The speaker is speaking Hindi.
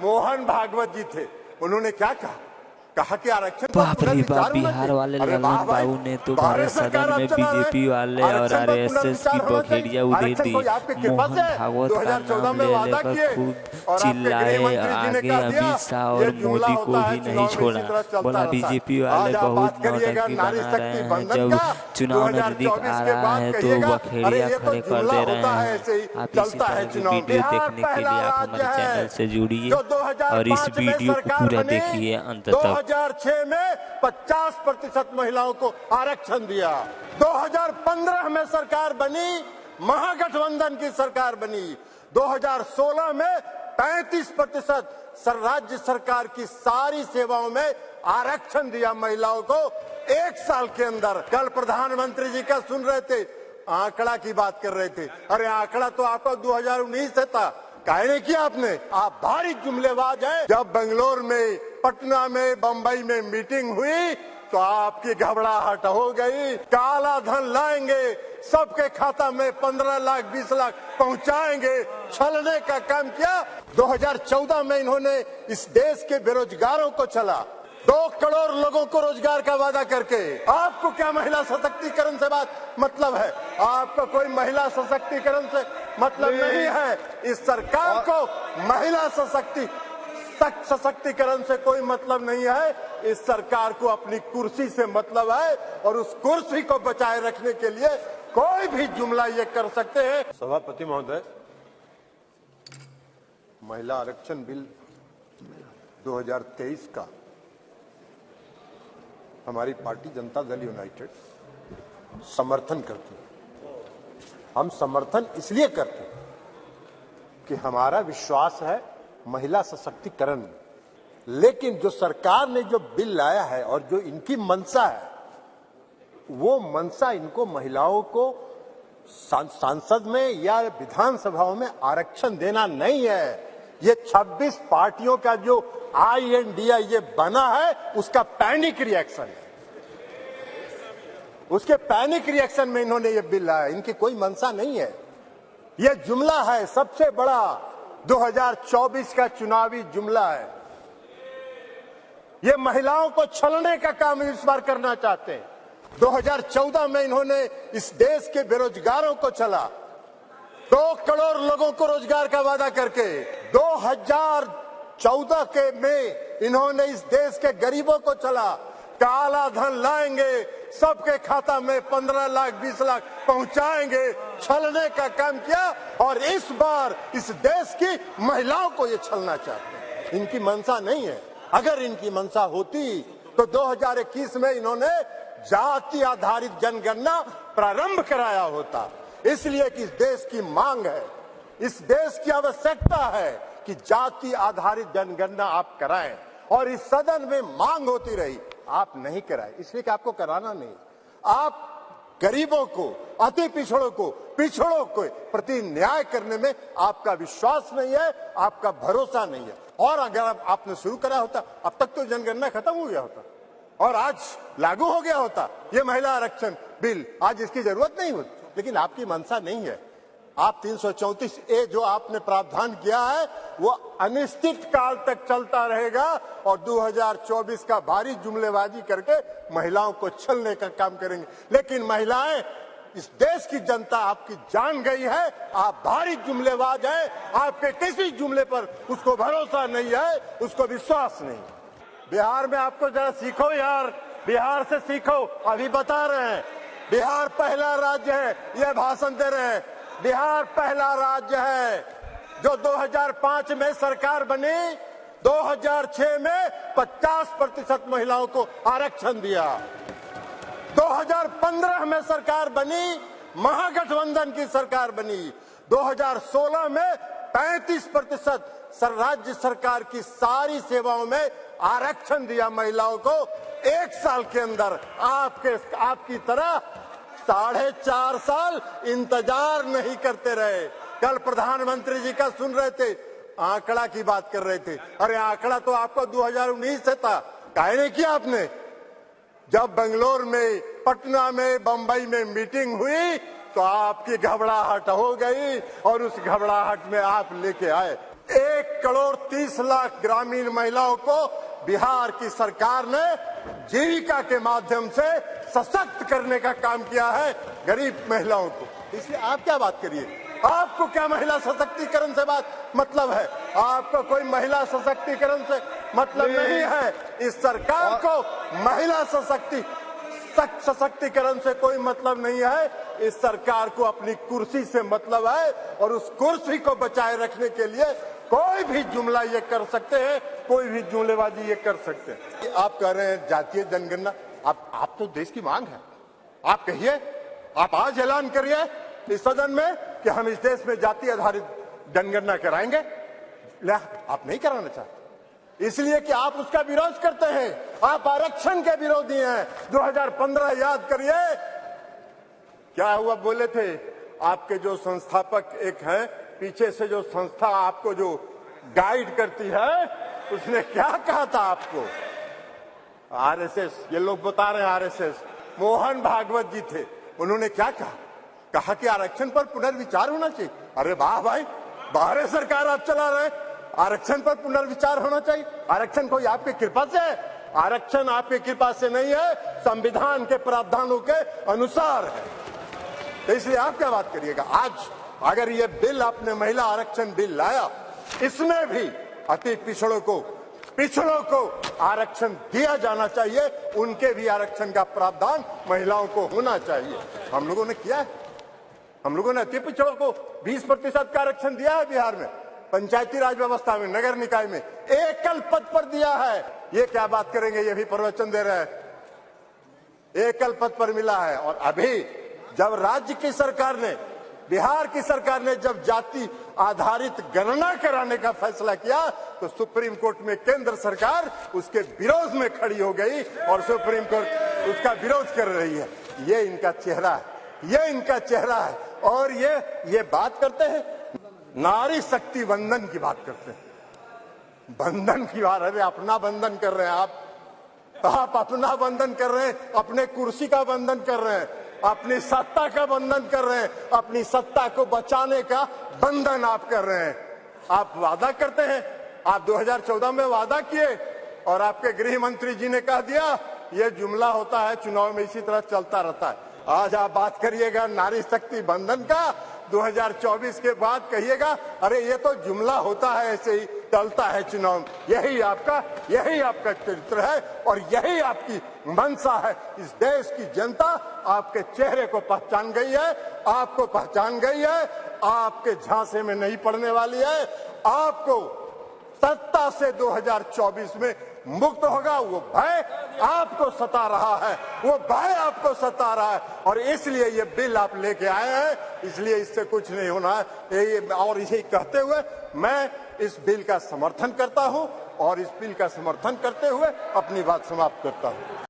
मोहन भागवत जी थे, उन्होंने क्या कहा कि आरक्षण बाप रे बाप, बिहार वाले ललन बाबू ने तो भारत सदन में बीजेपी वाले और आरएसएस की बखेड़िया उधेड़ दी। मोहन भागवत का नाम ले लेकर खुद चिल्लाए, आगे अमित शाह और मोदी को भी नहीं छोड़ा। बोला बीजेपी वाले बहुत नौटंकी बना रहे हैं, जब चुनाव नजदीक आ रहा है तो बखेड़िया खड़े कर दे रहे हैं। आप इसी तरह की वीडियो देखने के लिए आप हमारे चैनल से जुड़िए और इस वीडियो को पूरा देखिए अंत तक। 2006 में 50% महिलाओं को आरक्षण दिया। 2015 में सरकार बनी, महागठबंधन की सरकार बनी। 2016 में 35% राज्य सरकार की सारी सेवाओं में आरक्षण दिया महिलाओं को एक साल के अंदर। कल प्रधानमंत्री जी का सुन रहे थे, आंकड़ा की बात कर रहे थे। अरे आंकड़ा तो आपका 2019 से था, काहे नहीं किया आपने? आप भारी जुमलेबाज हैं। जब बेंगलोर में, पटना में, बंबई में मीटिंग हुई तो आपकी घबराहट हो गई। काला धन लाएंगे, सबके खाता में 15 लाख 20 लाख पहुंचाएंगे, छलने का काम किया। 2014 में इन्होंने इस देश के बेरोजगारों को छला, 2 करोड़ लोगों को रोजगार का वादा करके। आपको क्या महिला सशक्तिकरण से बात मतलब है? आपको कोई महिला सशक्तिकरण से मतलब नहीं है। इस सरकार को महिला सशक्तिकरण से कोई मतलब नहीं है। इस सरकार को अपनी कुर्सी से मतलब है और उस कुर्सी को बचाए रखने के लिए कोई भी जुमला ये कर सकते हैं। सभापति महोदय, महिला आरक्षण बिल 2023 का हमारी पार्टी जनता दल यूनाइटेड समर्थन करती है। हम समर्थन इसलिए करते हैं कि हमारा विश्वास है महिला सशक्तिकरण में। लेकिन जो सरकार ने जो बिल लाया है और जो इनकी मंशा है, वो मंशा इनको महिलाओं को सांसद में या विधानसभाओं में आरक्षण देना नहीं है। ये 26 पार्टियों का जो INDA ये बना है, उसका पैनिक रिएक्शन है। उसके पैनिक रिएक्शन में इन्होंने ये बिल लाया। इनकी कोई मंशा नहीं है। ये जुमला है, सबसे बड़ा 2024 का चुनावी जुमला है। ये महिलाओं को छलने का काम इस बार करना चाहते हैं। 2014 में इन्होंने इस देश के बेरोजगारों को छला, 2 करोड़ लोगों को रोजगार का वादा करके। 2014 के में इन्होंने इस देश के गरीबों को छला, काला धन लाएंगे, सबके खाता में 15 लाख 20 लाख पहुंचाएंगे, छलने का काम किया। और इस बार इस देश की महिलाओं को ये छलना चाहते हैं। इनकी मंशा नहीं है। अगर इनकी मंशा होती तो 2021 में इन्होंने जाति आधारित जनगणना प्रारंभ कराया होता। इसलिए कि इस देश की मांग है, इस देश की आवश्यकता है कि जाति आधारित जनगणना आप कराएं। और इस सदन में मांग होती रही, आप नहीं कराए, इसलिए कि आपको कराना नहीं। आप गरीबों को, अति पिछड़ों को प्रति न्याय करने में आपका विश्वास नहीं है, आपका भरोसा नहीं है। और अगर आपने शुरू करा होता, अब तक तो जनगणना खत्म हो गया होता और आज लागू हो गया होता ये महिला आरक्षण बिल। आज इसकी जरूरत नहीं होती, लेकिन आपकी मंशा नहीं है। आप 334A जो आपने प्रावधान किया है वो अनिश्चित काल तक चलता रहेगा और 2024 का भारी जुमलेबाजी करके महिलाओं को छलने का काम करेंगे। लेकिन महिलाएं, इस देश की जनता आपकी जान गई है। आप भारी जुमलेबाज हैं। आपके किसी जुमले पर उसको भरोसा नहीं है, उसको विश्वास नहीं। बिहार में आपको जरा सीखो यार, बिहार से सीखो। अभी बता रहे हैं बिहार पहला राज्य है, ये भाषण दे रहे हैं। बिहार पहला राज्य है जो 2005 में सरकार बनी, 2006 में 50% महिलाओं को आरक्षण दिया। 2015 में सरकार बनी, महागठबंधन की सरकार बनी। 2016 में 35% राज्य सरकार की सारी सेवाओं में आरक्षण दिया महिलाओं को एक साल के अंदर। आपकी तरह 4.5 साल इंतजार नहीं करते रहे। कल प्रधानमंत्री जी का सुन रहे थे, आंकड़ा की बात कर रहे थे। अरे आंकड़ा तो आपका 2019 से था, काहे नहीं किया आपने? जब बेंगलोर में, पटना में, बंबई में मीटिंग हुई तो आपकी घबराहट हो गई और उस घबराहट में आप लेके आए 1,30,00,000 ग्रामीण महिलाओं को बिहार की सरकार ने जीविका के माध्यम से सशक्त करने का काम किया है, गरीब महिलाओं को। इसलिए आप क्या बात करिए, आपको क्या महिला सशक्तिकरण से बात मतलब है? आपको कोई महिला सशक्तिकरण से मतलब नहीं है। इस सरकार को महिला सशक्तिकरण से कोई मतलब नहीं है। इस सरकार को अपनी कुर्सी से मतलब है और उस कुर्सी को बचाए रखने के लिए कोई भी जुमला ये कर सकते हैं, कोई भी जुमलेबाजी ये कर सकते हैं। आप कह रहे हैं जातीय जनगणना, आप तो देश की मांग है, आप कहिए, आप आज ऐलान करिए इस सदन में कि हम इस देश में जाति आधारित जनगणना कराएंगे। आप नहीं कराना चाहते इसलिए कि आप उसका विरोध करते हैं, आप आरक्षण के विरोधी हैं। 2015 याद करिए क्या हुआ, बोले थे आपके जो संस्थापक एक हैं, पीछे से जो संस्था आपको जो गाइड करती है, उसने क्या कहा था आपको? आरएसएस, ये लोग बता रहे हैं आरएसएस, मोहन भागवत जी थे, उन्होंने क्या कहा कि आरक्षण पर पुनर्विचार होना चाहिए। अरे वाह भाई, बाहर सरकार आप चला रहे, आरक्षण पर पुनर्विचार होना चाहिए। आरक्षण कोई आपकी कृपा से है? आरक्षण आपकी कृपा से नहीं है, संविधान के प्रावधानों के अनुसार है। तो इसलिए आप क्या बात करिएगा? आज अगर ये बिल, आपने महिला आरक्षण बिल लाया, इसमें भी अति पिछड़ों को आरक्षण दिया जाना चाहिए, उनके भी आरक्षण का प्रावधान महिलाओं को होना चाहिए। हम लोगों ने किया है, हम लोगों ने अति पिछड़ों को 20% का आरक्षण दिया है बिहार में, पंचायती राज व्यवस्था में, नगर निकाय में एकल पद पर दिया है। ये क्या बात करेंगे, ये भी प्रवचन दे रहे हैं। एकल पद पर मिला है। और अभी जब राज्य की सरकार ने, बिहार की सरकार ने जब जाति आधारित गणना कराने का फैसला किया, तो सुप्रीम कोर्ट में केंद्र सरकार उसके विरोध में खड़ी हो गई और सुप्रीम कोर्ट उसका विरोध कर रही है। ये इनका चेहरा है, ये इनका चेहरा है। और ये बात करते हैं, नारी शक्ति बंधन की बात करते हैं, बंधन की बात। अरे अपना बंधन कर रहे हैं आप अपना बंधन कर रहे हैं, अपने कुर्सी का बंधन कर रहे हैं, अपनी सत्ता का बंधन कर रहे हैं, अपनी सत्ता को बचाने का बंधन आप कर रहे हैं। आप वादा करते हैं, आप 2014 में वादा किए और आपके गृह मंत्री जी ने कह दिया, ये जुमला होता है, चुनाव में इसी तरह चलता रहता है। आज आप बात करिएगा नारी शक्ति बंधन का, 2024 के बाद कहिएगा अरे ये तो जुमला होता है, ऐसे ही चलता है चुनाव। यही आपका चरित्र है और यही आपकी मंशा है। इस देश की जनता आपके चेहरे को पहचान गई है, आपको पहचान गई है, आपके झांसे में नहीं पड़ने वाली है। आपको सत्ता से 2024 में मुक्त होगा। वो भय आपको सता रहा है, वो भय आपको सता रहा है और इसलिए ये बिल आप लेके आए हैं, इसलिए इससे कुछ नहीं होना है। और इसे कहते हुए मैं इस बिल का समर्थन करता हूं और इस बिल का समर्थन करते हुए अपनी बात समाप्त करता हूं।